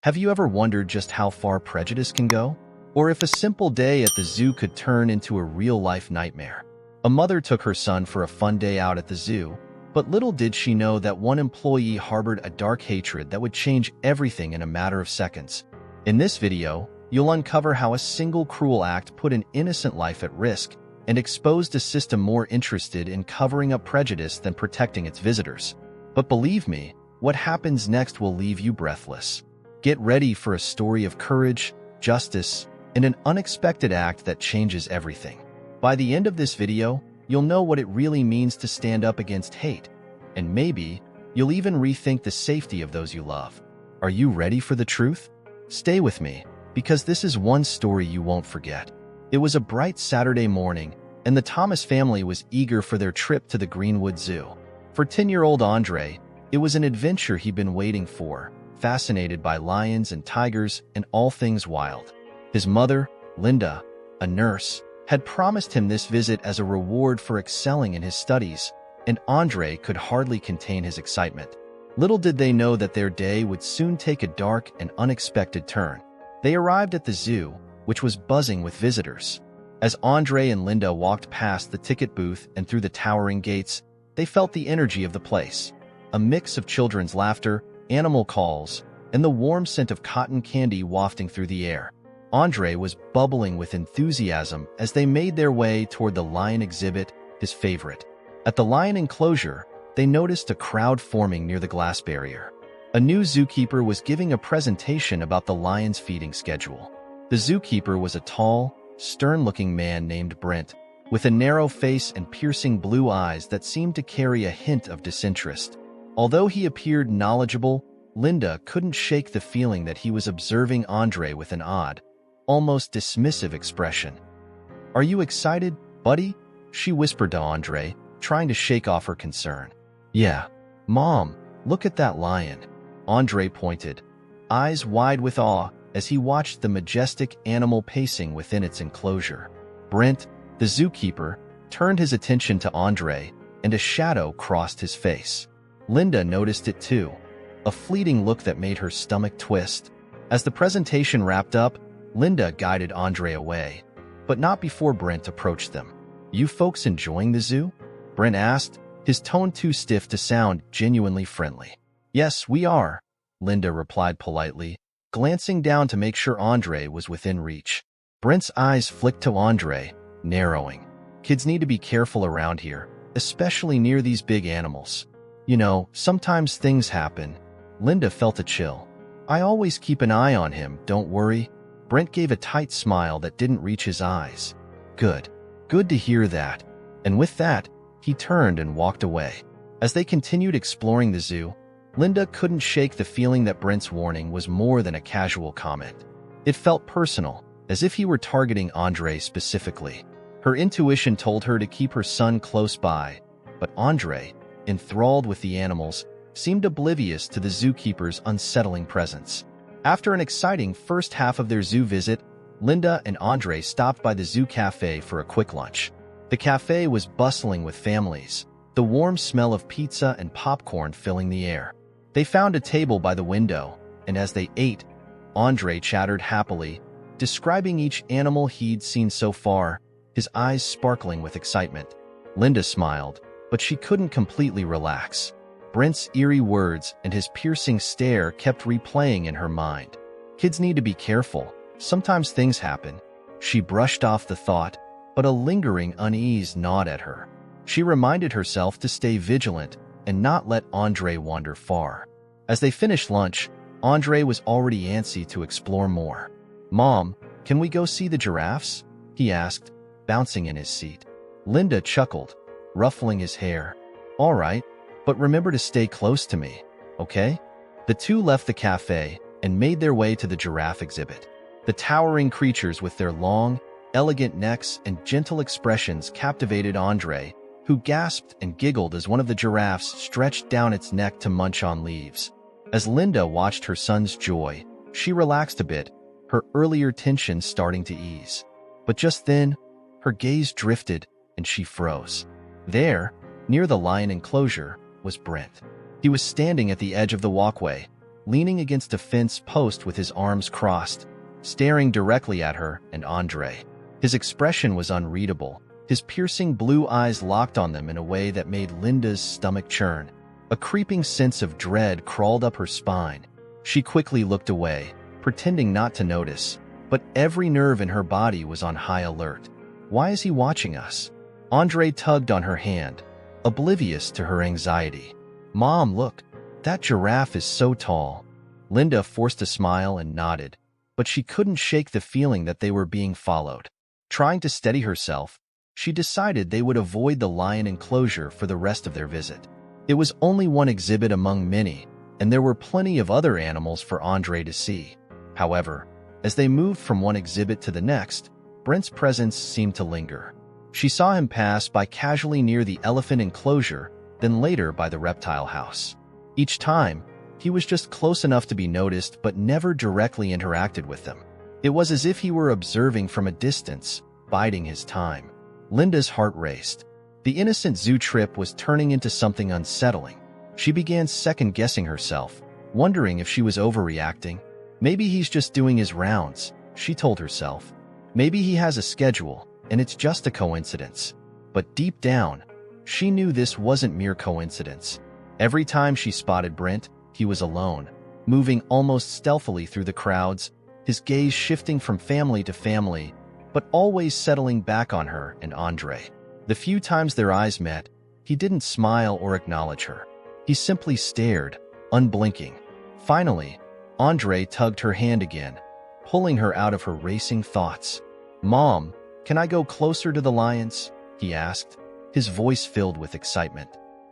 Have you ever wondered just how far prejudice can go? Or if a simple day at the zoo could turn into a real-life nightmare? A mother took her son for a fun day out at the zoo, but little did she know that one employee harbored a dark hatred that would change everything in a matter of seconds. In this video, you'll uncover how a single cruel act put an innocent life at risk and exposed a system more interested in covering up prejudice than protecting its visitors. But believe me, what happens next will leave you breathless. Get ready for a story of courage, justice, and an unexpected act that changes everything. By the end of this video, you'll know what it really means to stand up against hate, and maybe you'll even rethink the safety of those you love. Are you ready for the truth? Stay with me, because this is one story you won't forget. It was a bright Saturday morning, and the Thomas family was eager for their trip to the Greenwood Zoo. For 10-year-old Andre, it was an adventure he'd been waiting for, fascinated by lions and tigers and all things wild. His mother, Linda, a nurse, had promised him this visit as a reward for excelling in his studies, and Andre could hardly contain his excitement. Little did they know that their day would soon take a dark and unexpected turn. They arrived at the zoo, which was buzzing with visitors. As Andre and Linda walked past the ticket booth and through the towering gates, they felt the energy of the place. A mix of children's laughter, animal calls, and the warm scent of cotton candy wafting through the air. Andre was bubbling with enthusiasm as they made their way toward the lion exhibit, his favorite. At the lion enclosure, they noticed a crowd forming near the glass barrier. A new zookeeper was giving a presentation about the lion's feeding schedule. The zookeeper was a tall, stern-looking man named Brent, with a narrow face and piercing blue eyes that seemed to carry a hint of disinterest. Although he appeared knowledgeable, Linda couldn't shake the feeling that he was observing Andre with an odd, almost dismissive expression. "Are you excited, buddy?" she whispered to Andre, trying to shake off her concern. "Yeah. Mom, look at that lion." Andre pointed, eyes wide with awe as he watched the majestic animal pacing within its enclosure. Brent, the zookeeper, turned his attention to Andre, and a shadow crossed his face. Linda noticed it too, a fleeting look that made her stomach twist. As the presentation wrapped up, Linda guided Andre away, but not before Brent approached them. "You folks enjoying the zoo?" Brent asked, his tone too stiff to sound genuinely friendly. "Yes, we are," Linda replied politely, glancing down to make sure Andre was within reach. Brent's eyes flicked to Andre, narrowing. "Kids need to be careful around here, especially near these big animals. You know, sometimes things happen." Linda felt a chill. "I always keep an eye on him, don't worry." Brent gave a tight smile that didn't reach his eyes. Good. Good to hear that." And with that, he turned and walked away. As they continued exploring the zoo, Linda couldn't shake the feeling that Brent's warning was more than a casual comment. It felt personal, as if he were targeting Andre specifically. Her intuition told her to keep her son close by, but Andre, enthralled with the animals, seemed oblivious to the zookeeper's unsettling presence. After an exciting first half of their zoo visit, Linda and Andre stopped by the zoo cafe for a quick lunch. The cafe was bustling with families, the warm smell of pizza and popcorn filling the air. They found a table by the window, and as they ate, Andre chattered happily, describing each animal he'd seen so far, his eyes sparkling with excitement. Linda smiled, but she couldn't completely relax. Brent's eerie words and his piercing stare kept replaying in her mind. "Kids need to be careful. Sometimes things happen." She brushed off the thought, but a lingering unease gnawed at her. She reminded herself to stay vigilant and not let Andre wander far. As they finished lunch, Andre was already antsy to explore more. "Mom, can we go see the giraffes?" he asked, bouncing in his seat. Linda chuckled, ruffling his hair. "All right, but remember to stay close to me, okay?" The two left the cafe and made their way to the giraffe exhibit. The towering creatures with their long, elegant necks and gentle expressions captivated Andre, who gasped and giggled as one of the giraffes stretched down its neck to munch on leaves. As Linda watched her son's joy, she relaxed a bit, her earlier tension starting to ease. But just then, her gaze drifted and she froze. There, near the lion enclosure, was Brent. He was standing at the edge of the walkway, leaning against a fence post with his arms crossed, staring directly at her and Andre. His expression was unreadable, his piercing blue eyes locked on them in a way that made Linda's stomach churn. A creeping sense of dread crawled up her spine. She quickly looked away, pretending not to notice, but every nerve in her body was on high alert. Why is he watching us? Andre tugged on her hand, oblivious to her anxiety. Mom, look, that giraffe is so tall. Linda forced a smile and nodded, but she couldn't shake the feeling that they were being followed. Trying to steady herself, she decided they would avoid the lion enclosure for the rest of their visit. It was only one exhibit among many, and there were plenty of other animals for Andre to see. However, as they moved from one exhibit to the next, Brent's presence seemed to linger. She saw him pass by casually near the elephant enclosure, then later by the reptile house. Each time, he was just close enough to be noticed but never directly interacted with them. It was as if he were observing from a distance, biding his time. Linda's heart raced. The innocent zoo trip was turning into something unsettling. She began second-guessing herself, wondering if she was overreacting. Maybe he's just doing his rounds, she told herself. Maybe he has a schedule, and it's just a coincidence. But deep down, she knew this wasn't mere coincidence. Every time she spotted Brent, he was alone, moving almost stealthily through the crowds, his gaze shifting from family to family, but always settling back on her and Andre. The few times their eyes met, he didn't smile or acknowledge her. He simply stared, unblinking. Finally, Andre tugged her hand again, pulling her out of her racing thoughts. Mom, can I go closer to the lions? He asked, his voice filled with excitement.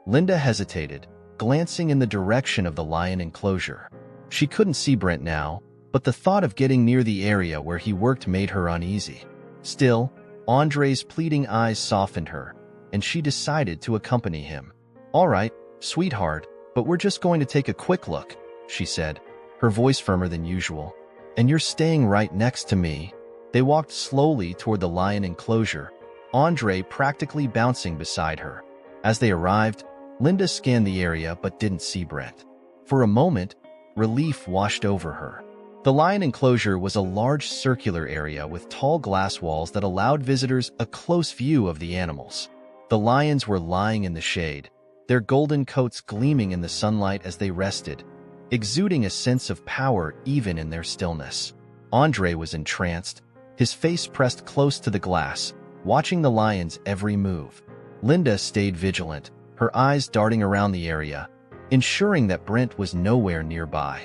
Linda hesitated, glancing in the direction of the lion enclosure. She couldn't see Brent now, but the thought of getting near the area where he worked made her uneasy. Still, Andre's pleading eyes softened her, and she decided to accompany him. All right, sweetheart, but we're just going to take a quick look, she said, her voice firmer than usual. And you're staying right next to me. They walked slowly toward the lion enclosure, Andre practically bouncing beside her. As they arrived, Linda scanned the area but didn't see Brent. For a moment, relief washed over her. The lion enclosure was a large circular area with tall glass walls that allowed visitors a close view of the animals. The lions were lying in the shade, their golden coats gleaming in the sunlight as they rested, exuding a sense of power even in their stillness. Andre was entranced, his face pressed close to the glass, watching the lions' every move. Linda stayed vigilant, her eyes darting around the area, ensuring that Brent was nowhere nearby.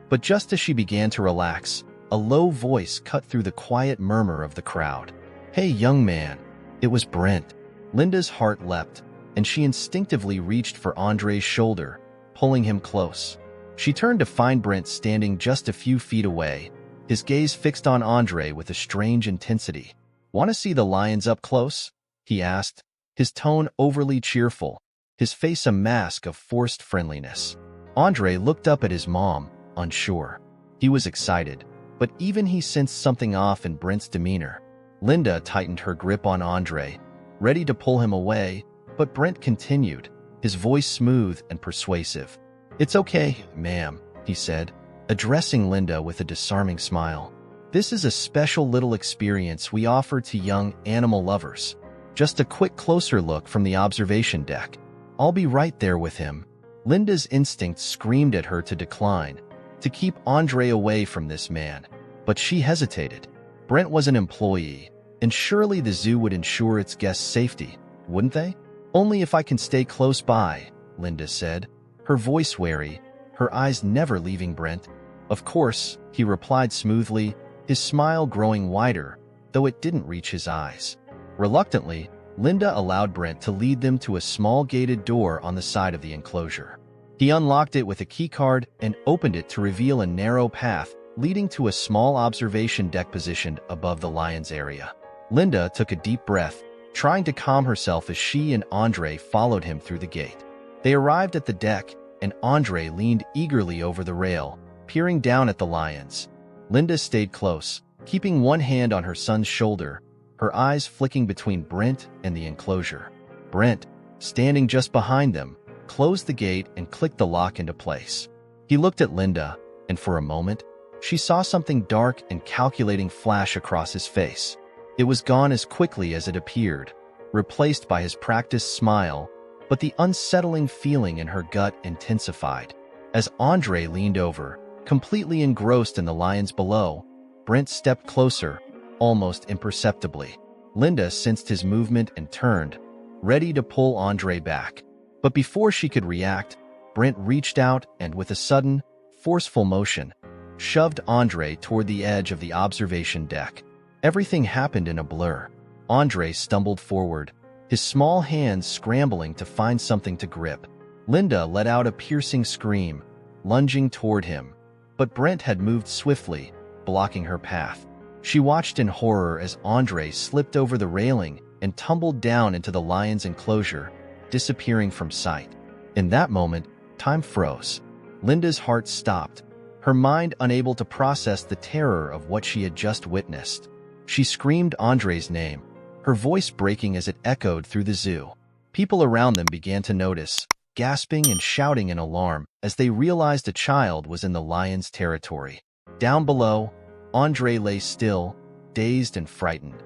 But just as she began to relax, a low voice cut through the quiet murmur of the crowd. Hey, young man. It was Brent. Linda's heart leapt, and she instinctively reached for Andre's shoulder, pulling him close. She turned to find Brent standing just a few feet away, his gaze fixed on Andre with a strange intensity. Want to see the lions up close? He asked, his tone overly cheerful, his face a mask of forced friendliness. Andre looked up at his mom, unsure. He was excited, but even he sensed something off in Brent's demeanor. Linda tightened her grip on Andre, ready to pull him away, but Brent continued, his voice smooth and persuasive. It's okay, ma'am, he said, addressing Linda with a disarming smile. This is a special little experience we offer to young animal lovers. Just a quick closer look from the observation deck. I'll be right there with him. Linda's instinct screamed at her to decline, to keep Andre away from this man, but she hesitated. Brent was an employee, and surely the zoo would ensure its guests' safety, wouldn't they? Only if I can stay close by, Linda said, her voice wary, her eyes never leaving Brent. Of course, he replied smoothly, his smile growing wider, though it didn't reach his eyes. Reluctantly, Linda allowed Brent to lead them to a small gated door on the side of the enclosure. He unlocked it with a keycard and opened it to reveal a narrow path leading to a small observation deck positioned above the lions area. Linda took a deep breath, trying to calm herself as she and Andre followed him through the gate. They arrived at the deck, and Andre leaned eagerly over the rail, peering down at the lions. Linda stayed close, keeping one hand on her son's shoulder, her eyes flicking between Brent and the enclosure. Brent, standing just behind them, closed the gate and clicked the lock into place. He looked at Linda, and for a moment, she saw something dark and calculating flash across his face. It was gone as quickly as it appeared, replaced by his practiced smile, but the unsettling feeling in her gut intensified. As Andre leaned over, completely engrossed in the lions below, Brent stepped closer, almost imperceptibly. Linda sensed his movement and turned, ready to pull Andre back. But before she could react, Brent reached out and, with a sudden, forceful motion, shoved Andre toward the edge of the observation deck. Everything happened in a blur. Andre stumbled forward, his small hands scrambling to find something to grip. Linda let out a piercing scream, lunging toward him, but Brent had moved swiftly, blocking her path. She watched in horror as Andre slipped over the railing and tumbled down into the lion's enclosure, disappearing from sight. In that moment, time froze. Linda's heart stopped, her mind unable to process the terror of what she had just witnessed. She screamed Andre's name, her voice breaking as it echoed through the zoo. People around them began to notice, gasping and shouting in alarm as they realized a child was in the lion's territory. Down below, Andre lay still, dazed and frightened,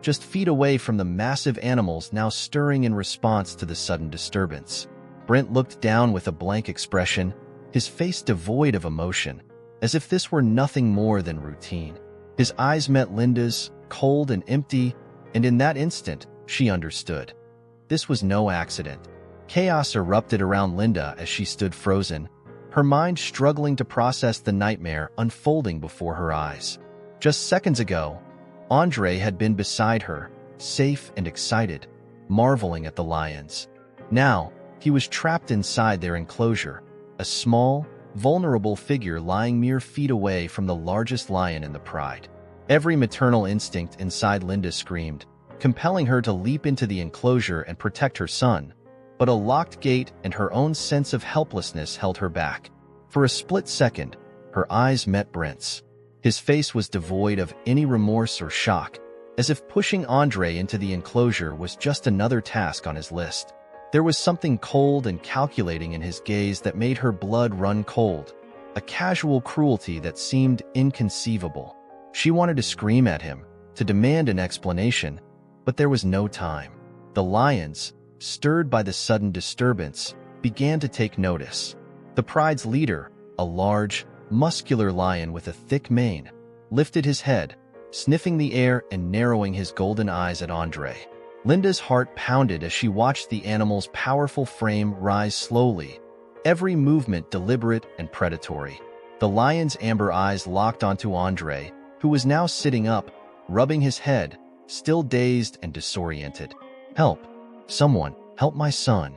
just feet away from the massive animals now stirring in response to the sudden disturbance. Brent looked down with a blank expression, his face devoid of emotion, as if this were nothing more than routine. His eyes met Linda's, cold and empty, and in that instant, she understood. This was no accident. Chaos erupted around Linda as she stood frozen, her mind struggling to process the nightmare unfolding before her eyes. Just seconds ago, Andre had been beside her, safe and excited, marveling at the lions. Now, he was trapped inside their enclosure, a small, vulnerable figure lying mere feet away from the largest lion in the pride. Every maternal instinct inside Linda screamed, compelling her to leap into the enclosure and protect her son, but a locked gate and her own sense of helplessness held her back. For a split second, her eyes met Brent's. His face was devoid of any remorse or shock, as if pushing Andre into the enclosure was just another task on his list. There was something cold and calculating in his gaze that made her blood run cold, a casual cruelty that seemed inconceivable. She wanted to scream at him, to demand an explanation, but there was no time. The lions, stirred by the sudden disturbance, began to take notice. The pride's leader, a large, muscular lion with a thick mane, lifted his head, sniffing the air and narrowing his golden eyes at Andre. Linda's heart pounded as she watched the animal's powerful frame rise slowly, every movement deliberate and predatory. The lion's amber eyes locked onto Andre, who was now sitting up, rubbing his head, still dazed and disoriented. "Help! Someone, help my son!"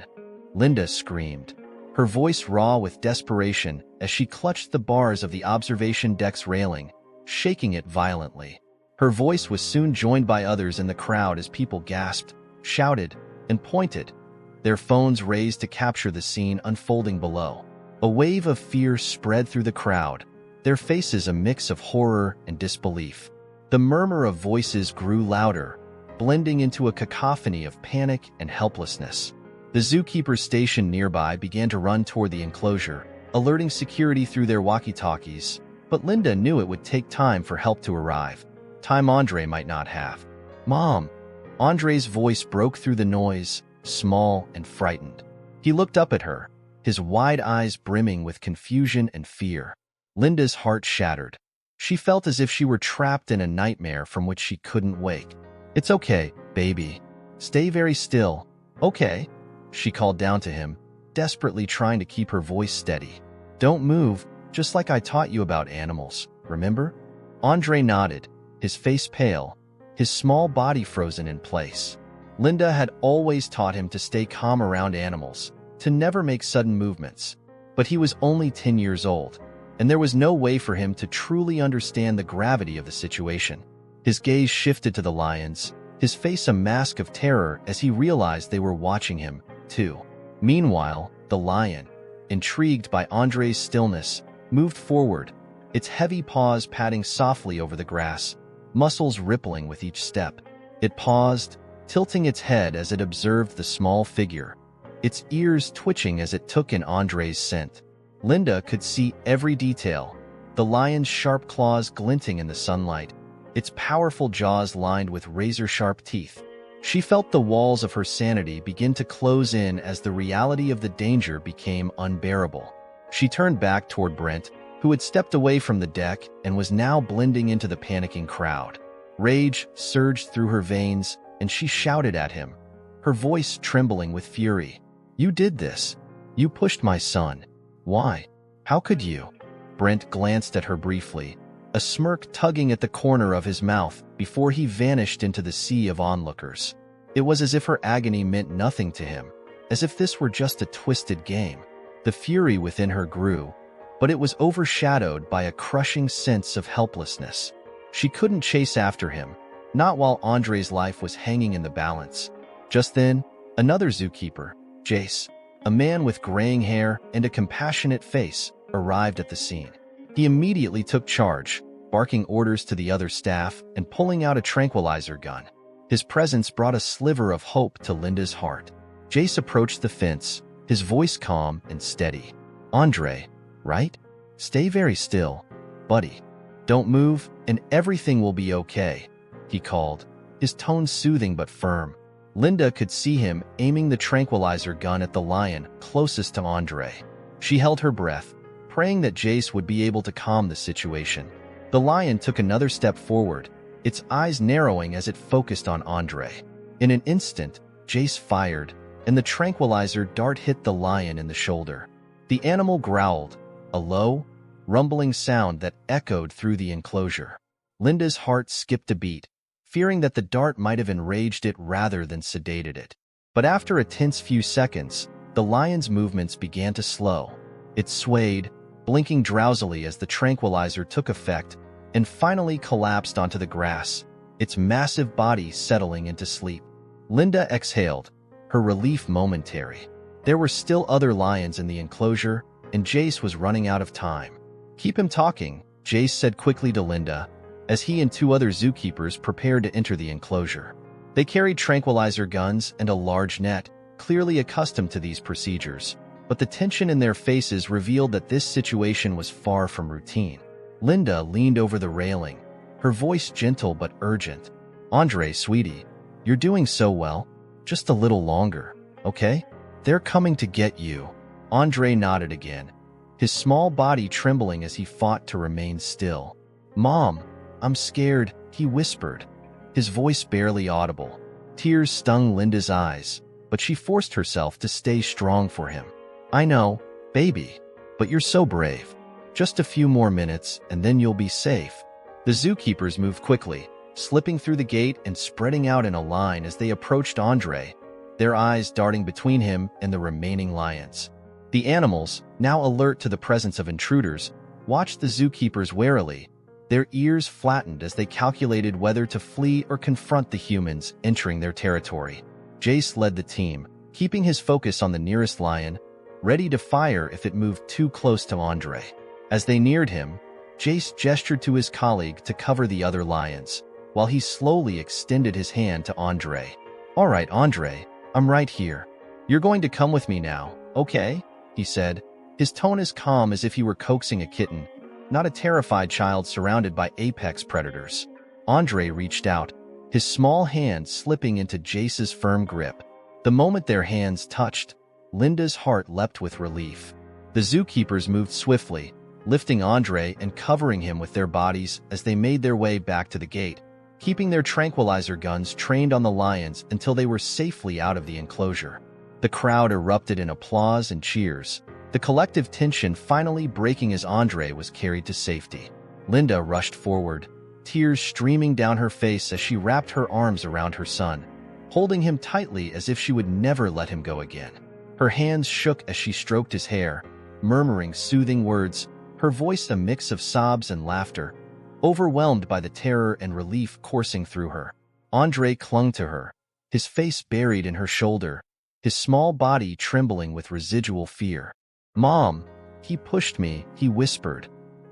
Linda screamed, her voice raw with desperation as she clutched the bars of the observation deck's railing, shaking it violently. Her voice was soon joined by others in the crowd as people gasped, shouted, and pointed, their phones raised to capture the scene unfolding below. A wave of fear spread through the crowd, their faces a mix of horror and disbelief. The murmur of voices grew louder, blending into a cacophony of panic and helplessness. The zookeeper stationed nearby began to run toward the enclosure, alerting security through their walkie-talkies, but Linda knew it would take time for help to arrive. Time Andre might not have. "Mom!" Andre's voice broke through the noise, small and frightened. He looked up at her, his wide eyes brimming with confusion and fear. Linda's heart shattered. She felt as if she were trapped in a nightmare from which she couldn't wake. "It's okay, baby. Stay very still, okay?" She called down to him, desperately trying to keep her voice steady. "Don't move, just like I taught you about animals, remember?" Andre nodded, his face pale, his small body frozen in place. Linda had always taught him to stay calm around animals, to never make sudden movements. But he was only 10 years old, and there was no way for him to truly understand the gravity of the situation. His gaze shifted to the lions, his face a mask of terror as he realized they were watching him, too. Meanwhile, the lion, intrigued by Andre's stillness, moved forward, its heavy paws padding softly over the grass, muscles rippling with each step. It paused, tilting its head as it observed the small figure, its ears twitching as it took in Andre's scent. Linda could see every detail, the lion's sharp claws glinting in the sunlight, its powerful jaws lined with razor-sharp teeth. She felt the walls of her sanity begin to close in as the reality of the danger became unbearable. She turned back toward Brent, who had stepped away from the deck and was now blending into the panicking crowd. Rage surged through her veins, and she shouted at him, her voice trembling with fury. "You did this. You pushed my son. Why? How could you?" Brent glanced at her briefly, a smirk tugging at the corner of his mouth before he vanished into the sea of onlookers. It was as if her agony meant nothing to him, as if this were just a twisted game. The fury within her grew, but it was overshadowed by a crushing sense of helplessness. She couldn't chase after him, not while Andre's life was hanging in the balance. Just then, another zookeeper, Jace, a man with graying hair and a compassionate face, arrived at the scene. He immediately took charge, barking orders to the other staff and pulling out a tranquilizer gun. His presence brought a sliver of hope to Linda's heart. Jace approached the fence, his voice calm and steady. "Andre, right? Stay very still, buddy. Don't move, and everything will be okay," he called, his tone soothing but firm. Linda could see him aiming the tranquilizer gun at the lion closest to Andre. She held her breath, praying that Jace would be able to calm the situation. The lion took another step forward, its eyes narrowing as it focused on Andre. In an instant, Jace fired, and the tranquilizer dart hit the lion in the shoulder. The animal growled, a low, rumbling sound that echoed through the enclosure. Linda's heart skipped a beat, fearing that the dart might have enraged it rather than sedated it. But after a tense few seconds, the lion's movements began to slow. It swayed, blinking drowsily as the tranquilizer took effect, and finally collapsed onto the grass, its massive body settling into sleep. Linda exhaled, her relief momentary. There were still other lions in the enclosure, and Jace was running out of time. "Keep him talking," Jace said quickly to Linda, as he and two other zookeepers prepared to enter the enclosure. They carried tranquilizer guns and a large net, clearly accustomed to these procedures, but the tension in their faces revealed that this situation was far from routine. Linda leaned over the railing, her voice gentle but urgent. "Andre, sweetie, you're doing so well. Just a little longer, okay? They're coming to get you." Andre nodded again, his small body trembling as he fought to remain still. "Mom, I'm scared," he whispered, his voice barely audible. Tears stung Linda's eyes, but she forced herself to stay strong for him. "I know, baby, but you're so brave. Just a few more minutes, and then you'll be safe." The zookeepers moved quickly, slipping through the gate and spreading out in a line as they approached Andre, their eyes darting between him and the remaining lions. The animals, now alert to the presence of intruders, watched the zookeepers warily, their ears flattened as they calculated whether to flee or confront the humans entering their territory. Jace led the team, keeping his focus on the nearest lion, ready to fire if it moved too close to Andre. As they neared him, Jace gestured to his colleague to cover the other lions, while he slowly extended his hand to Andre. "All right, Andre, I'm right here. You're going to come with me now, okay?" he said, his tone as calm as if he were coaxing a kitten, not a terrified child surrounded by apex predators. Andre reached out, his small hand slipping into Jace's firm grip. The moment their hands touched, Linda's heart leapt with relief. The zookeepers moved swiftly, lifting Andre and covering him with their bodies as they made their way back to the gate, keeping their tranquilizer guns trained on the lions until they were safely out of the enclosure. The crowd erupted in applause and cheers, the collective tension finally breaking as Andre was carried to safety. Linda rushed forward, tears streaming down her face as she wrapped her arms around her son, holding him tightly as if she would never let him go again. Her hands shook as she stroked his hair, murmuring soothing words, her voice a mix of sobs and laughter, overwhelmed by the terror and relief coursing through her. Andre clung to her, his face buried in her shoulder, his small body trembling with residual fear. "Mom, he pushed me," he whispered,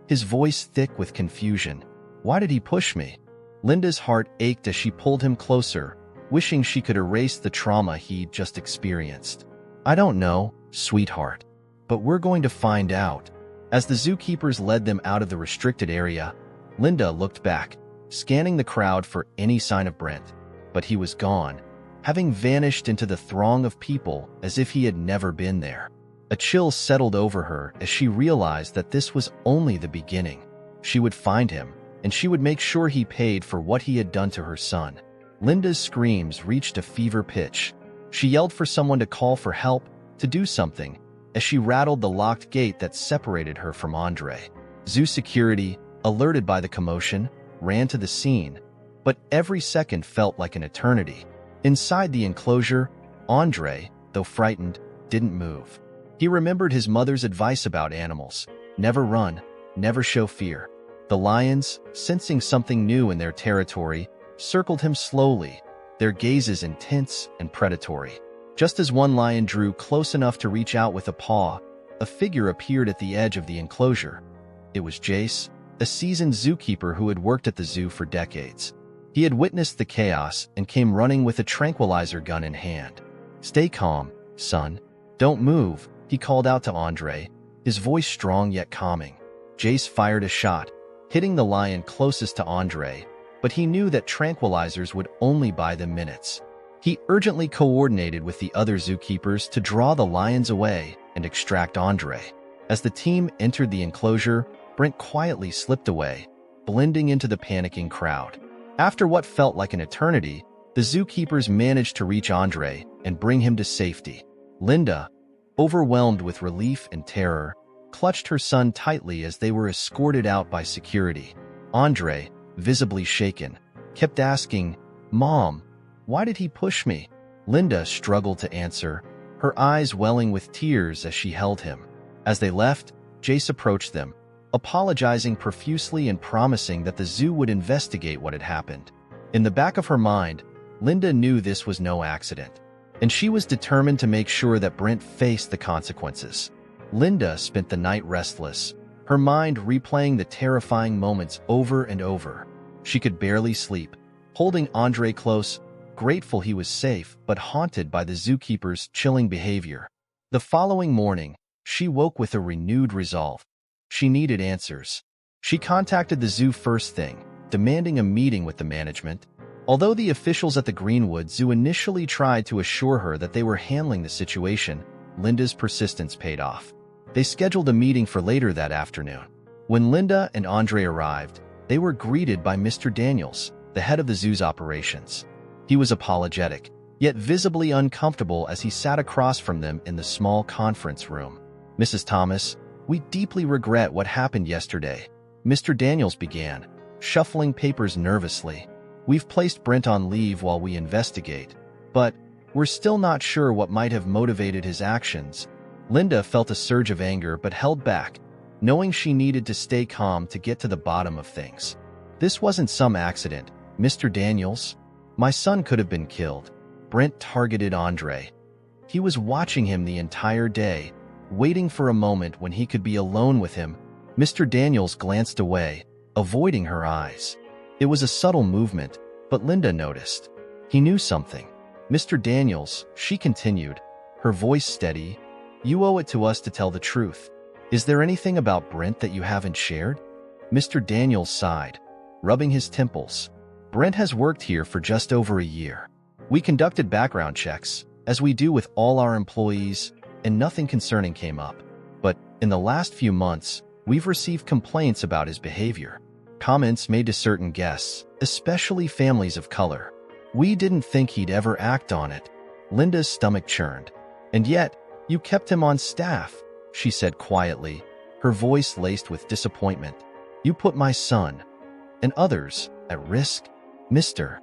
his voice thick with confusion. "Why did he push me?" Linda's heart ached as she pulled him closer, wishing she could erase the trauma he'd just experienced. "I don't know, sweetheart. but we're going to find out. As the zookeepers led them out of the restricted area, Linda looked back, scanning the crowd for any sign of Brent. But he was gone, having vanished into the throng of people as if he had never been there. A chill settled over her as she realized that this was only the beginning. She would find him, and she would make sure he paid for what he had done to her son. Linda's screams reached a fever pitch. She yelled for someone to call for help, to do something, as she rattled the locked gate that separated her from Andre. Zoo security, alerted by the commotion, ran to the scene, but every second felt like an eternity. Inside the enclosure, Andre, though frightened, didn't move. He remembered his mother's advice about animals: never run, never show fear. The lions, sensing something new in their territory, circled him slowly, their gazes intense and predatory. Just as one lion drew close enough to reach out with a paw, a figure appeared at the edge of the enclosure. It was Jace, a seasoned zookeeper who had worked at the zoo for decades. He had witnessed the chaos and came running with a tranquilizer gun in hand. "Stay calm, son. Don't move," he called out to Andre, his voice strong yet calming. Jace fired a shot, hitting the lion closest to Andre, but he knew that tranquilizers would only buy them minutes. He urgently coordinated with the other zookeepers to draw the lions away and extract Andre. As the team entered the enclosure, Brent quietly slipped away, blending into the panicking crowd. After what felt like an eternity, the zookeepers managed to reach Andre and bring him to safety. Linda, overwhelmed with relief and terror, clutched her son tightly as they were escorted out by security. Andre, visibly shaken, kept asking, "Mom, why did he push me?" Linda struggled to answer, her eyes welling with tears as she held him. As they left, Jace approached them, apologizing profusely and promising that the zoo would investigate what had happened. In the back of her mind, Linda knew this was no accident, and she was determined to make sure that Brent faced the consequences. Linda spent the night restless, her mind replaying the terrifying moments over and over. She could barely sleep, holding Andre close, grateful he was safe but haunted by the zookeeper's chilling behavior. The following morning, she woke with a renewed resolve. She needed answers. She contacted the zoo first thing, demanding a meeting with the management. Although the officials at the Greenwood Zoo initially tried to assure her that they were handling the situation, Linda's persistence paid off. They scheduled a meeting for later that afternoon. When Linda and Andre arrived, they were greeted by Mr. Daniels, the head of the zoo's operations. He was apologetic, yet visibly uncomfortable as he sat across from them in the small conference room. "Mrs. Thomas, we deeply regret what happened yesterday," Mr. Daniels began, shuffling papers nervously. "We've placed Brent on leave while we investigate, but we're still not sure what might have motivated his actions." Linda felt a surge of anger but held back, knowing she needed to stay calm to get to the bottom of things. "This wasn't some accident, Mr. Daniels. My son could have been killed." Brent targeted Andre. He was watching him the entire day, waiting for a moment when he could be alone with him. Mr. Daniels glanced away, avoiding her eyes. It was a subtle movement, but Linda noticed. He knew something. "Mr. Daniels," she continued, her voice steady, "you owe it to us to tell the truth. Is there anything about Brent that you haven't shared?" Mr. Daniels sighed, rubbing his temples. "Brent has worked here for just over a year. We conducted background checks, as we do with all our employees, and nothing concerning came up. But in the last few months, we've received complaints about his behavior. Comments made to certain guests, especially families of color. We didn't think he'd ever act on it." Linda's stomach churned. "And yet, you kept him on staff," she said quietly, her voice laced with disappointment. "You put my son, and others, at risk." Mr.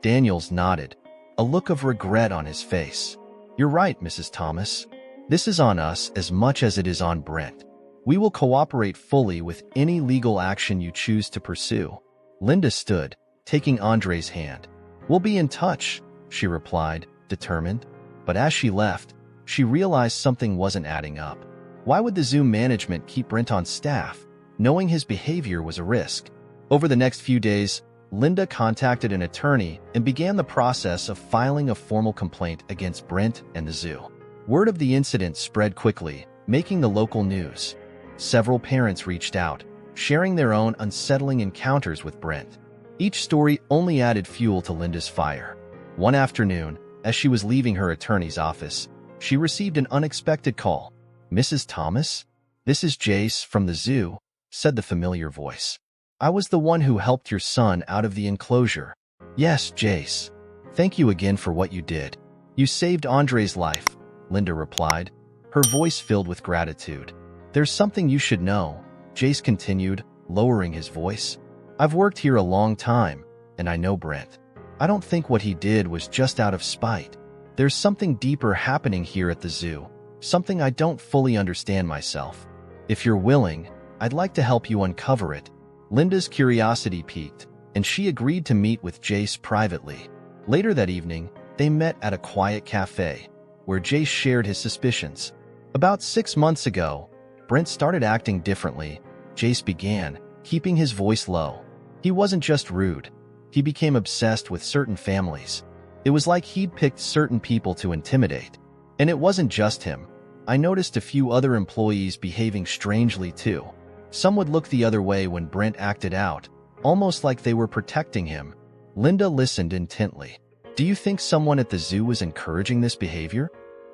Daniels nodded, a look of regret on his face. "You're right, Mrs. Thomas. This is on us as much as it is on Brent. We will cooperate fully with any legal action you choose to pursue." Linda stood, taking Andre's hand. "We'll be in touch," she replied, determined. But as she left, she realized something wasn't adding up. Why would the zoo management keep Brent on staff, knowing his behavior was a risk? Over the next few days, Linda contacted an attorney and began the process of filing a formal complaint against Brent and the zoo. Word of the incident spread quickly, making the local news. Several parents reached out, sharing their own unsettling encounters with Brent. Each story only added fuel to Linda's fire. One afternoon, as she was leaving her attorney's office, she received an unexpected call. "Mrs. Thomas? This is Jace from the zoo," said the familiar voice. "I was the one who helped your son out of the enclosure." "Yes, Jace. Thank you again for what you did. You saved Andre's life," Linda replied, her voice filled with gratitude. "There's something you should know," Jace continued, lowering his voice. "I've worked here a long time, and I know Brent. I don't think what he did was just out of spite. There's something deeper happening here at the zoo, something I don't fully understand myself. If you're willing, I'd like to help you uncover it." Linda's curiosity piqued, and she agreed to meet with Jace privately. Later that evening, they met at a quiet cafe, where Jace shared his suspicions. "About 6 months ago, Brent started acting differently," Jace began, keeping his voice low. "He wasn't just rude. He became obsessed with certain families. It was like he'd picked certain people to intimidate. And it wasn't just him. I noticed a few other employees behaving strangely too. Some would look the other way when Brent acted out, almost like they were protecting him." Linda listened intently. "Do you think someone at the zoo was encouraging this behavior?"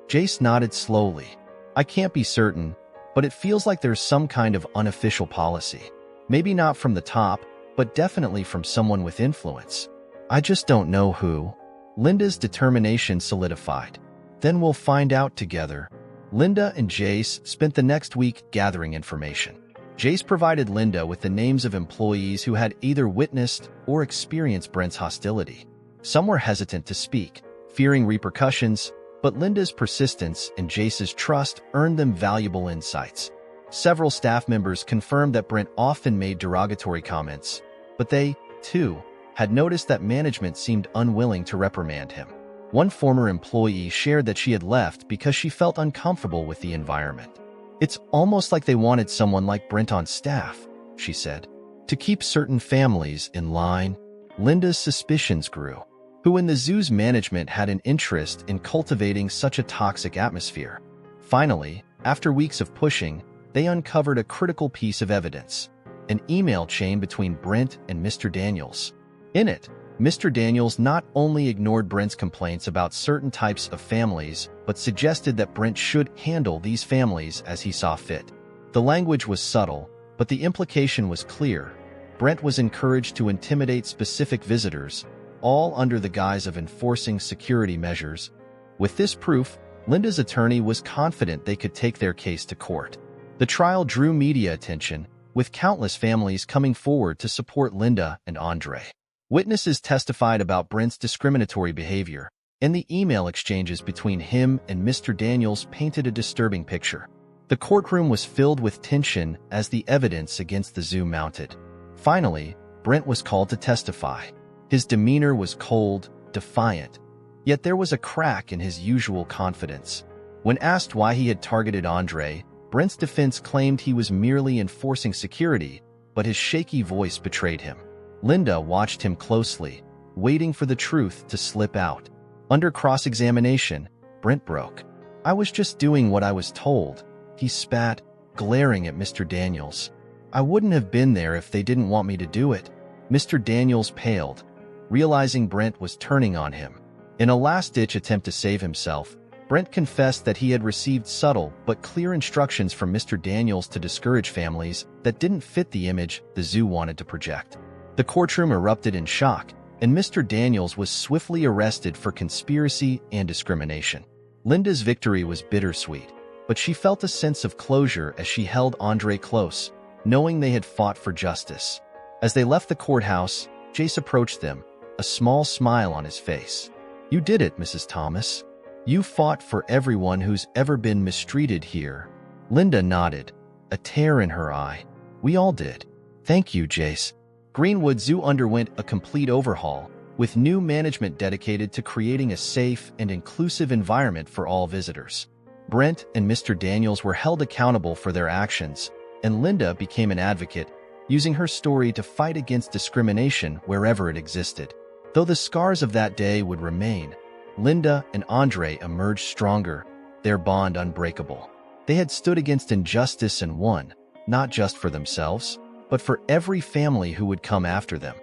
Jace nodded slowly. "I can't be certain, but it feels like there's some kind of unofficial policy. Maybe not from the top, but definitely from someone with influence. I just don't know who." Linda's determination solidified. "Then we'll find out together." Linda and Jace spent the next week gathering information. Jace provided Linda with the names of employees who had either witnessed or experienced Brent's hostility. Some were hesitant to speak, fearing repercussions, but Linda's persistence and Jace's trust earned them valuable insights. Several staff members confirmed that Brent often made derogatory comments, but they, too, had noticed that management seemed unwilling to reprimand him. One former employee shared that she had left because she felt uncomfortable with the environment. "It's almost like they wanted someone like Brent on staff," she said, "to keep certain families in line." Linda's suspicions grew. Who in the zoo's management had an interest in cultivating such a toxic atmosphere? Finally, after weeks of pushing, they uncovered a critical piece of evidence: an email chain between Brent and Mr. Daniels. In it, Mr. Daniels not only ignored Brent's complaints about certain types of families, but suggested that Brent should handle these families as he saw fit. The language was subtle, but the implication was clear. Brent was encouraged to intimidate specific visitors, all under the guise of enforcing security measures. With this proof, Linda's attorney was confident they could take their case to court. The trial drew media attention, with countless families coming forward to support Linda and Andre. Witnesses testified about Brent's discriminatory behavior, and the email exchanges between him and Mr. Daniels painted a disturbing picture. The courtroom was filled with tension as the evidence against the zoo mounted. Finally, Brent was called to testify. His demeanor was cold, defiant, yet there was a crack in his usual confidence. When asked why he had targeted Andre, Brent's defense claimed he was merely enforcing security, but his shaky voice betrayed him. Linda watched him closely, waiting for the truth to slip out. Under cross-examination, Brent broke. "I was just doing what I was told," he spat, glaring at Mr. Daniels. "I wouldn't have been there if they didn't want me to do it." Mr. Daniels paled, realizing Brent was turning on him. In a last-ditch attempt to save himself, Brent confessed that he had received subtle but clear instructions from Mr. Daniels to discourage families that didn't fit the image the zoo wanted to project. The courtroom erupted in shock, and Mr. Daniels was swiftly arrested for conspiracy and discrimination. Linda's victory was bittersweet, but she felt a sense of closure as she held Andre close, knowing they had fought for justice. As they left the courthouse, Jace approached them, a small smile on his face. "You did it, Mrs. Thomas. You fought for everyone who's ever been mistreated here." Linda nodded, a tear in her eye. "We all did." "Thank you, Jace." Greenwood Zoo underwent a complete overhaul, with new management dedicated to creating a safe and inclusive environment for all visitors. Brent and Mr. Daniels were held accountable for their actions, and Linda became an advocate, using her story to fight against discrimination wherever it existed. Though the scars of that day would remain, Linda and Andre emerged stronger, their bond unbreakable. They had stood against injustice and won, not just for themselves, but for every family who would come after them.